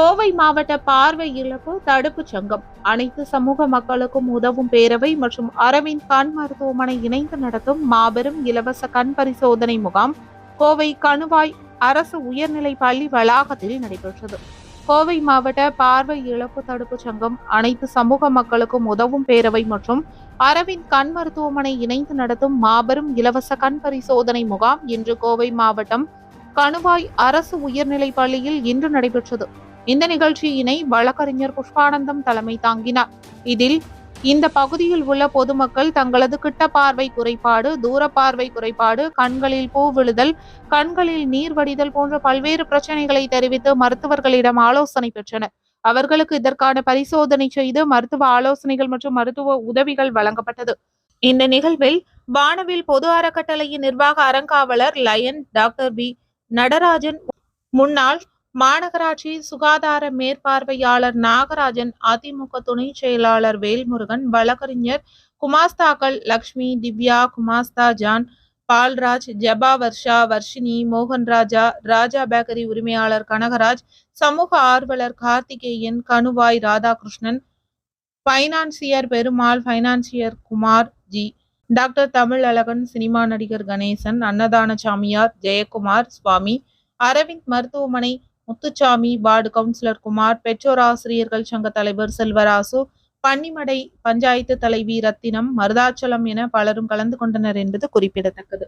கோவை மாவட்ட பார்வை இழப்பு தடுப்பு சங்கம் அனைத்து சமூக மக்களுக்கும் உதவும் பேரவை மற்றும் அரவிந்த் கண் மருத்துவமனை இணைந்து நடத்தும் மாபெரும் இலவச கண் பரிசோதனை முகாம் கோவை கணுவாய் அரசு உயர்நிலை பள்ளி வளாகத்தில் நடைபெற்றது. கோவை மாவட்ட பார்வை இழப்பு தடுப்பு சங்கம் அனைத்து சமூக மக்களுக்கும் உதவும் பேரவை மற்றும் அரவிந்த் கண் மருத்துவமனை இணைந்து நடத்தும் மாபெரும் இலவச கண் பரிசோதனை முகாம் இன்று கோவை மாவட்டம் கணுவாய் அரசு உயர்நிலை பள்ளியில் இன்று நடைபெற்றது. இந்த நிகழ்ச்சியினை வழக்கறிஞர் புஷ்பானந்தம் தலைமை தாங்கினார். இதில் இந்த பகுதியில் உள்ள பொதுமக்கள் தங்களது கிட்ட பார்வை குறைபாடு, தூர பார்வை குறைபாடு, கண்களில் பூ விழுதல், கண்களில் நீர் வடிதல் போன்ற பல்வேறு பிரச்சனைகளை தெரிவித்து மருத்துவர்களிடம் ஆலோசனை பெற்றனர். அவர்களுக்கு இதற்கான பரிசோதனை செய்து மருத்துவ ஆலோசனைகள் மற்றும் மருத்துவ உதவிகள் வழங்கப்பட்டது. இந்த நிகழ்வில் வானவில் பொது அறக்கட்டளையின் நிர்வாக அறங்காவலர் லயன் டாக்டர் பி நடராஜன், முன்னாள் மாநகராட்சி சுகாதார மேற்பார்வையாளர் நாகராஜன், அதிமுக துணை செயலாளர் வேல்முருகன், வழக்கறிஞர் குமாஸ்தாக்கள் லக்ஷ்மி, திவ்யா, குமாஸ்தா ஜான், பால்ராஜ், ஜபா வர்ஷா, வர்ஷினி, மோகன்ராஜா, ராஜா பேக்கரி உரிமையாளர் கனகராஜ், சமூக ஆர்வலர் Karthikeyan, Kanuvai Radhakrishnan, financier Perumal, financier Kumar ji, doctor Tamil Azhagan, cinema நடிகர் கணேசன், அன்னதான சாமியார் ஜெயக்குமார் சுவாமி, அரவிந்த் மருத்துவமனை முத்துச்சாமி, வார்டு கவுன்சிலர் குமார், பெற்றோர் ஆசிரியர்கள் சங்க தலைவர் செல்வராசு, பன்னிமடை பஞ்சாயத்து தலைவி ரத்தினம், மருதாச்சலம் என பலரும் கலந்து கொண்டனர் என்பது குறிப்பிடத்தக்கது.